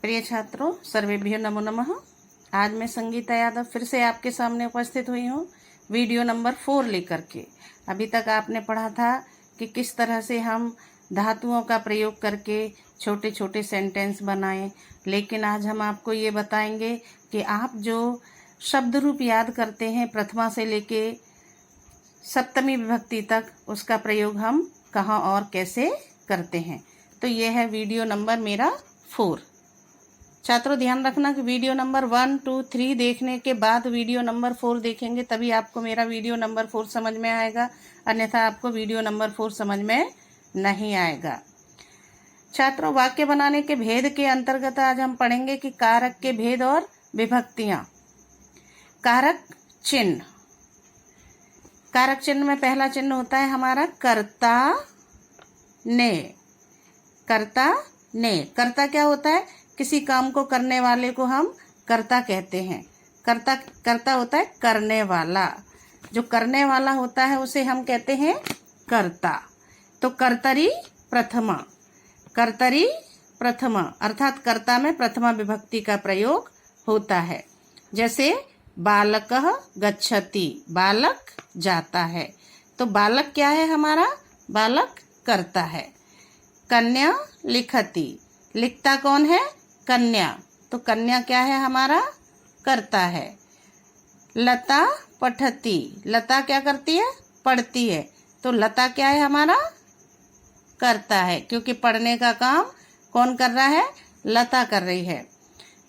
प्रिय छात्रों, सर्वेभ्यो नमो नमः। आज मैं संगीता यादव फिर से आपके सामने उपस्थित हुई हूँ वीडियो नंबर 4 लेकर के। अभी तक आपने पढ़ा था कि किस तरह से हम धातुओं का प्रयोग करके छोटे छोटे सेंटेंस बनाएं, लेकिन आज हम आपको ये बताएंगे कि आप जो शब्द रूप याद करते हैं प्रथमा से लेके सप्तमी विभक्ति तक, उसका प्रयोग हम कहाँ और कैसे करते हैं। तो ये है वीडियो नंबर मेरा 4। छात्रों, ध्यान रखना कि वीडियो नंबर 1, 2, 3 देखने के बाद वीडियो नंबर 4 देखेंगे, तभी आपको मेरा वीडियो नंबर 4 समझ में आएगा, अन्यथा आपको वीडियो नंबर 4 समझ में नहीं आएगा। छात्रों, वाक्य बनाने के भेद के अंतर्गत आज हम पढ़ेंगे कि कारक के भेद और विभक्तियां। कारक चिन्ह। कारक चिन्ह में पहला चिन्ह होता है हमारा कर्ता ने। कर्ता ने। कर्ता क्या होता है? किसी काम को करने वाले को हम कर्ता कहते हैं। कर्ता होता है करने वाला। जो करने वाला होता है उसे हम कहते हैं कर्ता। तो कर्तरी प्रथमा। कर्तरी प्रथमा अर्थात कर्ता में प्रथमा विभक्ति का प्रयोग होता है। जैसे बालकः गच्छति, बालक जाता है। तो बालक क्या है हमारा? बालक कर्ता है। कन्या लिखति, लिखता कौन है? कन्या। तो कन्या क्या है हमारा? कर्ता है। लता पठति, लता क्या करती है? पढ़ती है। तो लता क्या है हमारा? कर्ता है, क्योंकि पढ़ने का काम कौन कर रहा है? लता कर रही है।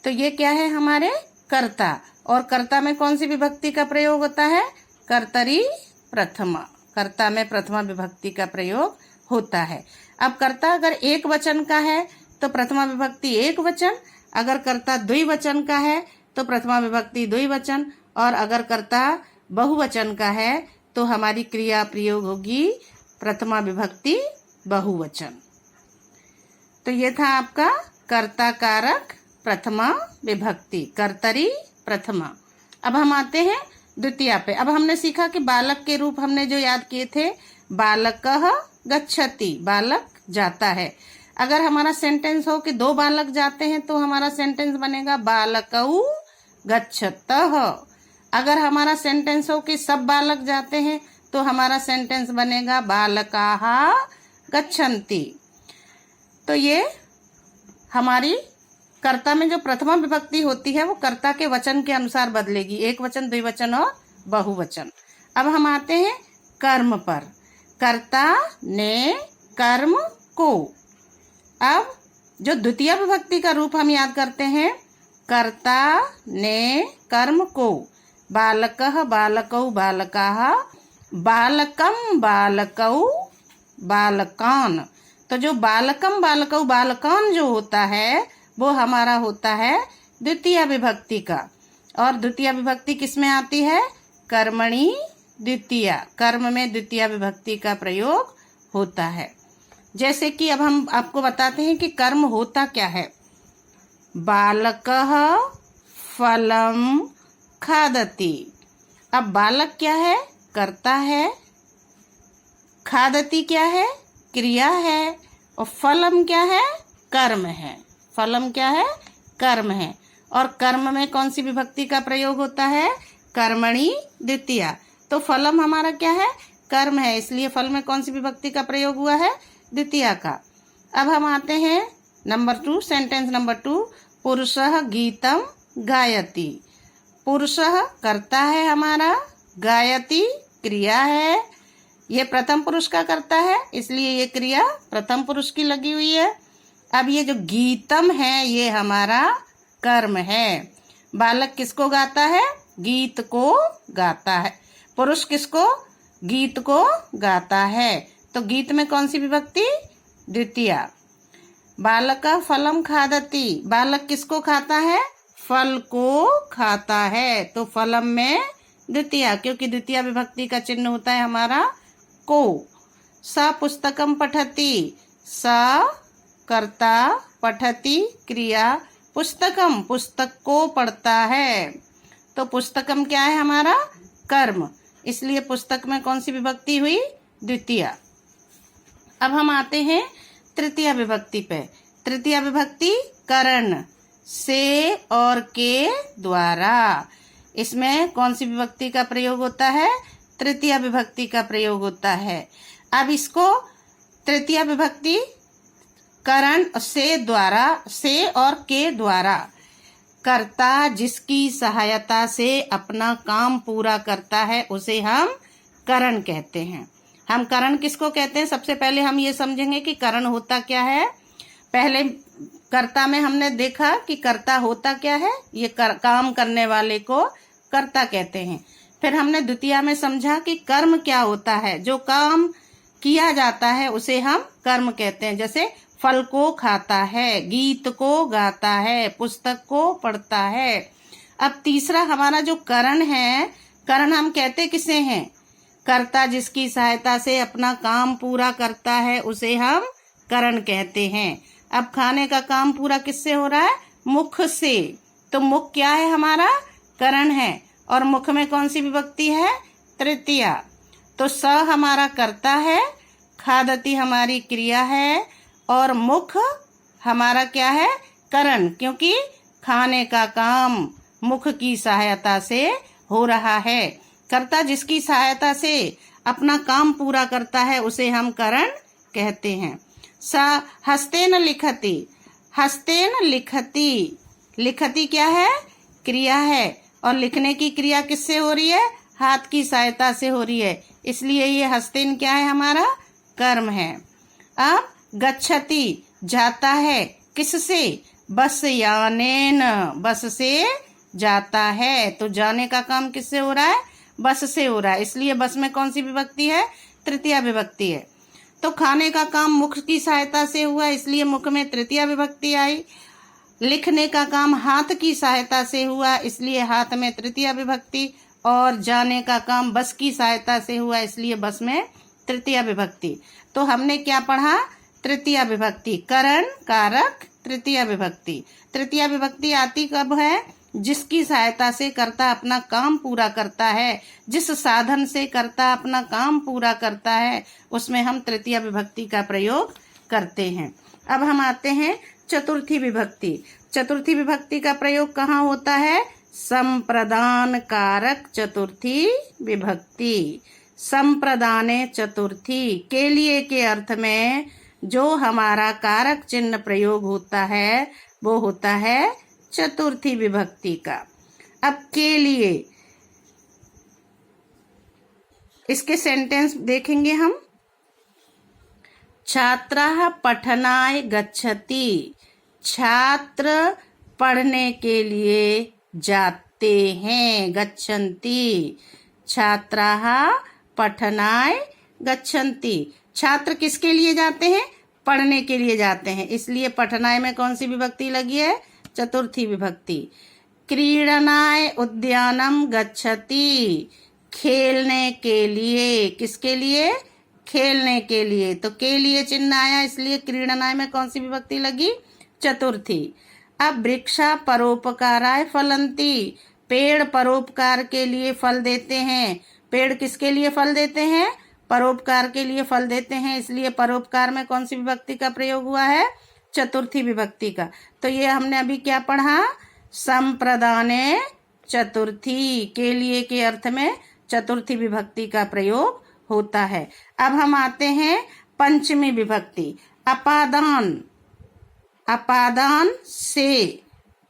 तो ये क्या है हमारे? कर्ता। और कर्ता में कौन सी विभक्ति का प्रयोग होता है? कर्तरी प्रथमा। कर्ता में प्रथमा विभक्ति का प्रयोग होता है। अब कर्ता अगर एक वचन का है तो प्रथमा विभक्ति एक वचन, अगर कर्ता द्विवचन का है तो प्रथमा विभक्ति द्विवचन, और अगर कर्ता बहुवचन का है तो हमारी क्रिया प्रयोग होगी प्रथमा विभक्ति बहुवचन। तो ये था आपका कर्ता कारक प्रथमा विभक्ति, कर्तरी प्रथमा। अब हम आते हैं द्वितीया पे। अब हमने सीखा कि बालक के रूप हमने जो याद किए थे, बालकः गच्छति, बालक जाता है। अगर हमारा सेंटेंस हो कि 2 बालक जाते हैं तो हमारा सेंटेंस बनेगा बालकौ गच्छतः। अगर हमारा सेंटेंस हो कि सब बालक जाते हैं तो हमारा सेंटेंस बनेगा बालकाः गच्छन्ति। तो ये हमारी कर्ता में जो प्रथमा विभक्ति होती है वो कर्ता के वचन के अनुसार बदलेगी, एक वचन, द्विवचन और बहुवचन। अब हम आते हैं कर्म पर। कर्ता ने कर्म को। अब जो द्वितीय विभक्ति का रूप हम याद करते हैं, कर्ता ने कर्म को। बालकः बालकौ बालकाः, बालकम बालकौ बालकान। तो जो बालकम बालकौ बालकान जो होता है वो हमारा होता है द्वितीय विभक्ति का। और द्वितीय विभक्ति किस में आती है? कर्मणि द्वितीया। कर्म में द्वितीय विभक्ति का प्रयोग होता है। जैसे कि अब हम आपको बताते हैं कि कर्म होता क्या है। बालकः फलम खादति। अब बालक क्या है? कर्ता है। खादति क्या है? क्रिया है। और फलम क्या है? कर्म है। फलम क्या है? कर्म है। और कर्म में कौन सी विभक्ति का प्रयोग होता है? कर्मणि द्वितीया। तो फलम हमारा क्या है? कर्म है, इसलिए फल में कौन सी विभक्ति का प्रयोग हुआ है? द्वितीया का। अब हम आते हैं नंबर 2, सेंटेंस नंबर 2। पुरुषः गीतम गायति। पुरुषः कर्ता है हमारा, गायति क्रिया है। ये प्रथम पुरुष का करता है, इसलिए ये क्रिया प्रथम पुरुष की लगी हुई है। अब ये जो गीतम है ये हमारा कर्म है। बालक किसको गाता है? गीत को गाता है। पुरुष किसको? गीत को गाता है। तो गीत में कौन सी विभक्ति? द्वितीया। बालकः फलम खादति। बालक किसको खाता है? फल को खाता है। तो फलम में द्वितीया, क्योंकि द्वितीय विभक्ति का चिन्ह होता है हमारा को। स पुस्तकम पठति। स कर्ता, पठति क्रिया, पुस्तकम पुस्तक को पढ़ता है। तो पुस्तकम क्या है हमारा? कर्म, इसलिए पुस्तक में कौन सी विभक्ति हुई? द्वितीया। अब हम आते हैं तृतीय विभक्ति पे। तृतीय विभक्ति करण। से और के द्वारा। इसमें कौन सी विभक्ति का प्रयोग होता है? तृतीया विभक्ति का प्रयोग होता है। अब इसको तृतीया विभक्ति करण से द्वारा, से और के द्वारा, कर्ता जिसकी सहायता से अपना काम पूरा करता है उसे हम करण कहते हैं। हम करण किसको कहते हैं? सबसे पहले हम ये समझेंगे कि करण होता क्या है। पहले कर्ता में हमने देखा कि कर्ता होता क्या है, ये काम करने वाले को कर्ता कहते हैं। फिर हमने द्वितीया में समझा कि कर्म क्या होता है, जो काम किया जाता है उसे हम कर्म कहते हैं। जैसे फल को खाता है, गीत को गाता है, पुस्तक को पढ़ता है। अब तीसरा हमारा जो करण है, करण हम कहते किसे हैं? कर्ता जिसकी सहायता से अपना काम पूरा करता है उसे हम करण कहते हैं। अब खाने का काम पूरा किससे हो रहा है? मुख से। तो मुख क्या है? हमारा करण है। और मुख में कौन सी विभक्ति है? तृतीया। तो स हमारा कर्ता है, खादति हमारी क्रिया है और मुख हमारा क्या है? करण, क्योंकि खाने का काम मुख की सहायता से हो रहा है। कर्ता जिसकी सहायता से अपना काम पूरा करता है उसे हम करण कहते हैं। सा हस्तेन लिखति, हस्तेन लिखति, लिखति क्या है? क्रिया है। और लिखने की क्रिया किससे हो रही है? हाथ की सहायता से हो रही है, इसलिए ये हस्तेन क्या है? हमारा कर्म है। अब गच्छति जाता है, किससे? बस यानेन, बस से जाता है। तो जाने का काम किससे हो रहा है? बस से हो रहा है, इसलिए बस में कौन सी विभक्ति है? तृतीया विभक्ति है। तो खाने का काम मुख की सहायता से हुआ, इसलिए मुख में तृतीया विभक्ति आई। लिखने का काम हाथ की सहायता से हुआ, इसलिए हाथ में तृतीया विभक्ति। और जाने का काम बस की सहायता से हुआ, इसलिए बस में तृतीया विभक्ति। तो हमने क्या पढ़ा? तृतीया विभक्ति, करण, कारक, तृतीया विभक्ति। तृतीया विभक्ति आती कब है? जिसकी सहायता से कर्ता अपना काम पूरा करता है, जिस साधन से कर्ता अपना काम पूरा करता है उसमें हम तृतीया विभक्ति का प्रयोग करते हैं। अब हम आते हैं चतुर्थी विभक्ति। चतुर्थी विभक्ति का प्रयोग कहाँ होता है? संप्रदान कारक चतुर्थी विभक्ति। संप्रदाने चतुर्थी, के लिए के अर्थ में जो हमारा कारक चिन्ह प्रयोग होता है वो होता है चतुर्थी विभक्ति का। अब के लिए, इसके सेंटेंस देखेंगे हम। छात्रः पठनाय गच्छति, छात्र पढ़ने के लिए जाते हैं। गच्छन्ति, छात्राः पठनाय गच्छन्ति। छात्र किसके लिए जाते हैं? पढ़ने के लिए जाते हैं, इसलिए पठनाय में कौन सी विभक्ति लगी है? चतुर्थी विभक्ति। क्रीडनाय उद्यानम गच्छति, खेलने के लिए, किसके लिए? खेलने के लिए। तो के लिए चिन्ह आया, इसलिए क्रीडनाय में कौन सी विभक्ति लगी? चतुर्थी। अब वृक्षा परोपकाराय फलंती, पेड़ परोपकार के लिए फल देते हैं। पेड़ किसके लिए फल देते हैं? परोपकार के लिए फल देते हैं, इसलिए परोपकार में कौन सी विभक्ति का प्रयोग हुआ है? चतुर्थी विभक्ति का। तो ये हमने अभी क्या पढ़ा? संप्रदाने चतुर्थी, के लिए के अर्थ में चतुर्थी विभक्ति का प्रयोग होता है। अब हम आते हैं पंचमी विभक्ति, अपादान। अपादान से,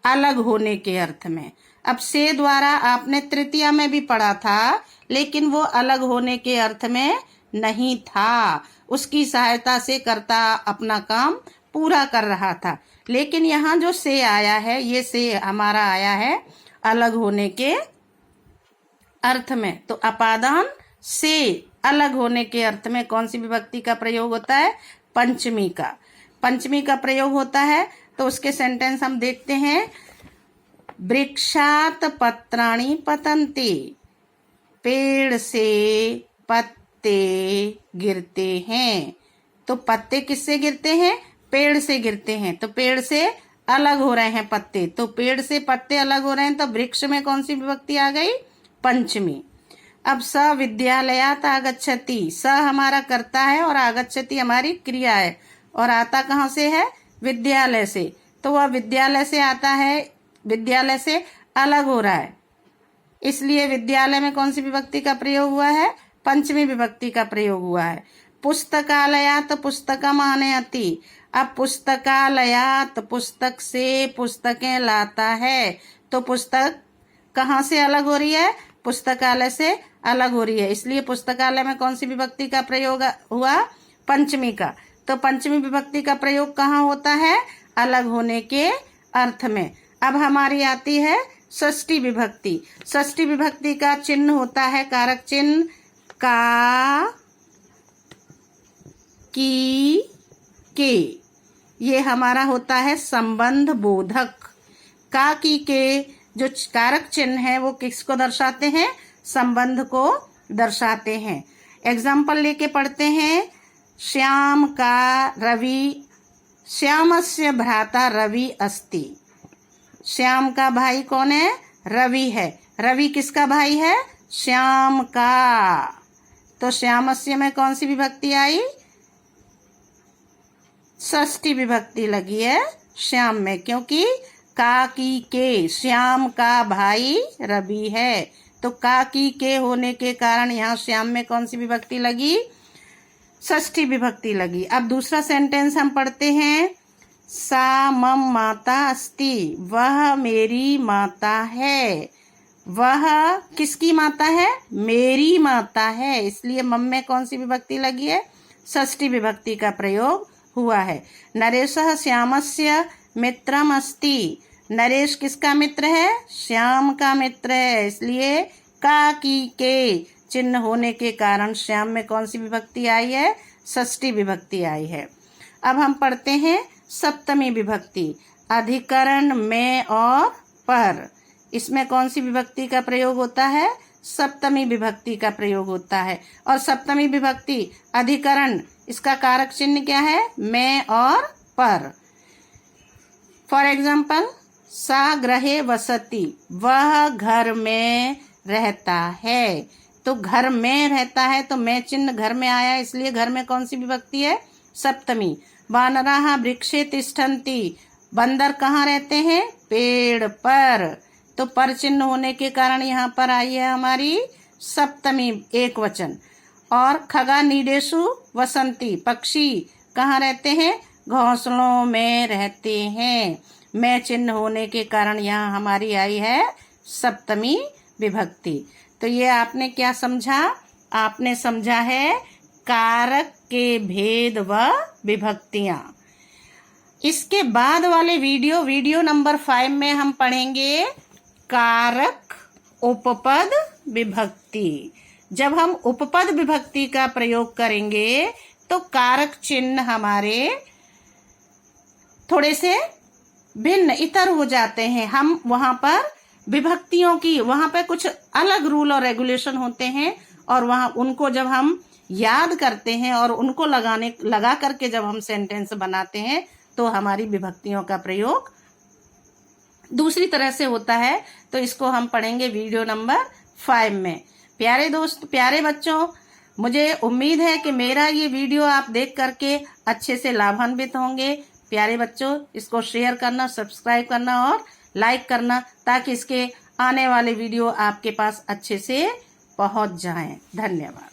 अलग होने के अर्थ में। अब से द्वारा आपने तृतीया में भी पढ़ा था, लेकिन वो अलग होने के अर्थ में नहीं था, उसकी सहायता से कर्ता अपना काम पूरा कर रहा था। लेकिन यहाँ जो से आया है, ये से हमारा आया है अलग होने के अर्थ में। तो अपादान से, अलग होने के अर्थ में कौन सी विभक्ति का प्रयोग होता है? पंचमी का। पंचमी का प्रयोग होता है, तो उसके सेंटेंस हम देखते हैं। वृक्षात पत्राणि पतन्ति, पेड़ से पत्ते गिरते हैं। तो पत्ते किससे गिरते हैं? पेड़ से गिरते हैं। तो पेड़ से अलग हो रहे हैं पत्ते, तो पेड़ से पत्ते अलग हो रहे हैं, तो वृक्ष में कौन सी विभक्ति आ गई? पंचमी। अब स विद्यालयात आगच्छति, स हमारा कर्ता है और आगच्छति हमारी क्रिया है, और आता कहाँ से है? विद्यालय से। तो वह विद्यालय से आता है, विद्यालय से अलग हो रहा है, इसलिए विद्यालय में कौन सी विभक्ति का प्रयोग हुआ है? पंचमी विभक्ति का प्रयोग हुआ है। पुस्तकालयात पुस्तकम आनयति, अब पुस्तकालयात पुस्तक से पुस्तकें लाता है, तो पुस्तक कहाँ से अलग हो रही है? पुस्तकालय से अलग हो रही है, इसलिए पुस्तकालय में कौन सी विभक्ति का प्रयोग हुआ? पंचमी का। तो पंचमी विभक्ति का प्रयोग कहाँ होता है? अलग होने के अर्थ में। अब हमारी आती है षष्ठी विभक्ति। षष्ठी विभक्ति का चिन्ह होता है कारक चिन्ह का, की, के। ये हमारा होता है संबंध बोधक। का, की, के जो कारक चिन्ह है वो किसको दर्शाते हैं? संबंध को दर्शाते हैं। एग्जाम्पल लेके पढ़ते हैं। श्याम का रवि, श्यामस्य भ्राता रवि अस्ति। श्याम का भाई कौन है? रवि है। रवि किसका भाई है? श्याम का। तो श्यामस्य में कौन सी विभक्ति आई? षष्ठी विभक्ति लगी है श्याम में, क्योंकि का, की, के श्याम का भाई रवि है, तो का, की, के होने के कारण यहाँ श्याम में कौन सी विभक्ति लगी? षष्ठी विभक्ति लगी। अब दूसरा सेंटेंस हम पढ़ते हैं। सा मम माता अस्ति, वह मेरी माता है। वह किसकी माता है? मेरी माता है, इसलिए मम में कौन सी विभक्ति लगी है? षष्ठी विभक्ति का प्रयोग हुआ है। नरेशः श्यामस्य मित्रम अस्ति, नरेश किसका मित्र है? श्याम का मित्र है, इसलिए का, की, के चिन्ह होने के कारण श्याम में कौन सी विभक्ति आई है? षष्ठी विभक्ति आई है। अब हम पढ़ते हैं सप्तमी विभक्ति। अधिकरण में और पर, इसमें कौन सी विभक्ति का प्रयोग होता है? सप्तमी विभक्ति का प्रयोग होता है। और सप्तमी विभक्ति अधिकरण, इसका कारक चिन्ह क्या है? में और पर। फॉर एग्जाम्पल, सा गृहे वसति, वह घर में रहता है। तो घर में रहता है, तो मैं चिन्ह घर में आया, इसलिए घर में कौन सी विभक्ति है? सप्तमी। वानराः वृक्षे तिष्ठन्ति, बंदर कहाँ रहते हैं? पेड़ पर। तो पर चिन्ह होने के कारण यहाँ पर आई है हमारी सप्तमी एक वचन। और खगा नीडेषु वसंती, पक्षी कहाँ रहते हैं? घोंसलों में रहते हैं। मैं चिन्ह होने के कारण यहाँ हमारी आई है सप्तमी विभक्ति। तो ये आपने क्या समझा? आपने समझा है कारक के भेद व विभक्तियां। इसके बाद वाले वीडियो नंबर 5 में हम पढ़ेंगे कारक उपपद विभक्ति। जब हम उपपद विभक्ति का प्रयोग करेंगे तो कारक चिन्ह हमारे थोड़े से भिन्न इतर हो जाते हैं। हम वहां पर विभक्तियों की, वहां पर कुछ अलग रूल और रेगुलेशन होते हैं, और वहां उनको जब हम याद करते हैं और उनको लगा करके जब हम सेंटेंस बनाते हैं तो हमारी विभक्तियों का प्रयोग दूसरी तरह से होता है। तो इसको हम पढ़ेंगे वीडियो नंबर 5 में। प्यारे दोस्त, प्यारे बच्चों, मुझे उम्मीद है कि मेरा ये वीडियो आप देख करके अच्छे से लाभान्वित होंगे। प्यारे बच्चों, इसको शेयर करना, सब्सक्राइब करना और लाइक करना, ताकि इसके आने वाले वीडियो आपके पास अच्छे से पहुंच जाएं। धन्यवाद।